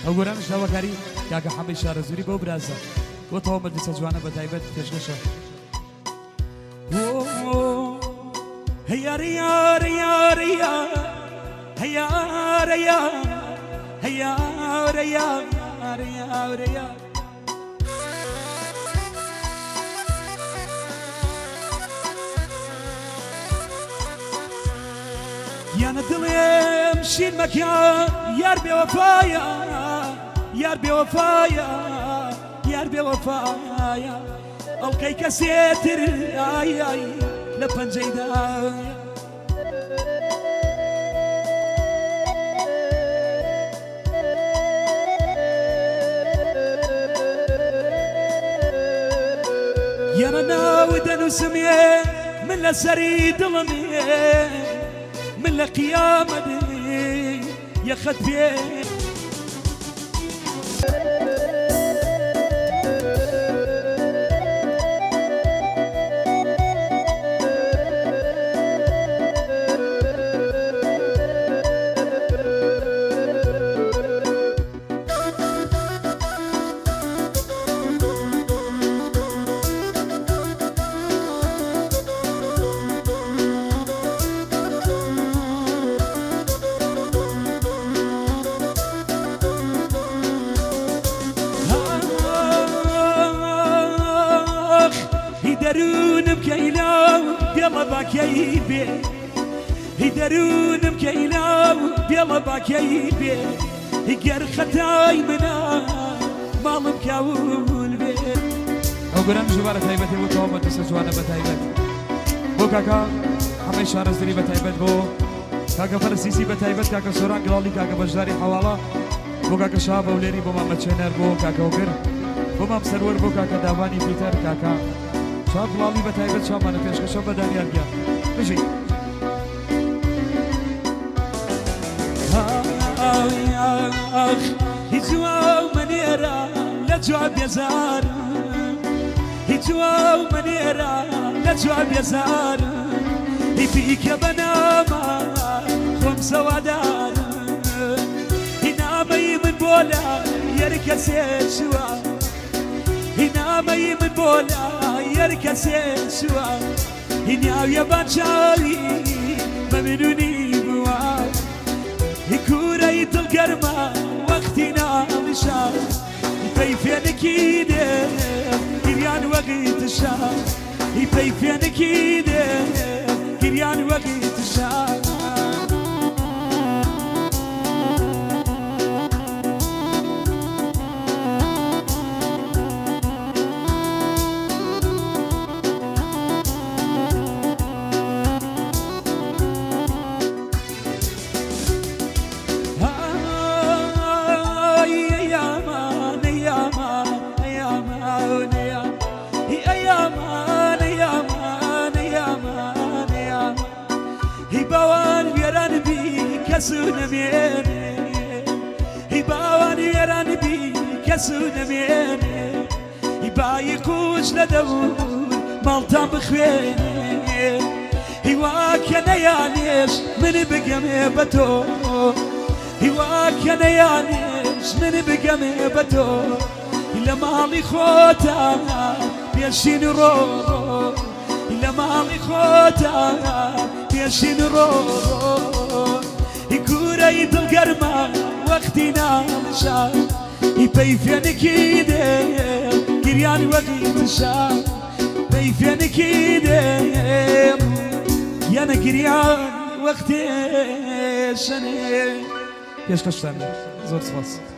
ئەو گۆرانش هەواکاری کاکە حەمەی شارەزووری بەو برازە گۆتەوە مەجلیسە جوانە بە تایبەت پێشکەشە هەیار یار یار یار هەیار یار هەیار یار یار یار یانە دڵێم شین مەکە یار بێوەفایە یار بێوەفایە یار بێوەفایە ئەڵقەی کەسێتر ئای ئای لە پەنجەیدایە یانە ناوی دەنووسمێ من لەسەری دڵمێ من لقيامتي يا خدفي درونم كيلاو بيلا باكيبي درونم كيلاو بيلا باكيبي هيجر ختاي منا مالم كاول بي او قرام جوارة تايبتي بو توما تسجوانا بتايبت بو كاكا حمي شارزدري بتايبت بو كاكا فرسيسي بتايبت كاكا سوران قلالي كاكا بجداري حوالا بو كاكا شاب اوليري بو ماما تشينر بو كاكا وقر بو مام سرور بو كاكا داواني بيتر كاكا شاب لالی به تایبت شامانه پیشکشم به دنیار گیا بشی هیچواو منیرا لجواب یزار هیچواو منیرا لجواب یزار هی پیک بناما خم سوادار هی نامی من بولا یرکسی شوا هی نامی من بولا يركسي سوا هنياو يا بانشالي ما منوني بواي هكورا يطل قرما وقتنا مشار يبيفين كيده كريان وقت الشهر يبيفين كيده كريان وقت الشهر كسونا ميني هباواني يراني بي كسونا ميني هبايقوش لدور مالتان بخويني هواك انا يانيش من بقمي بتو هواك انا يانيش من بقمي بتو إلا مالي خوتا بيشين رو إلا مالي خوتا بيشين رو يكورا يدل قرما وقتنا مشار يبيفين كيده كريان وقت الشار بيفين كيده يانا كريان وقت الشنه يشكشتن زور سپاس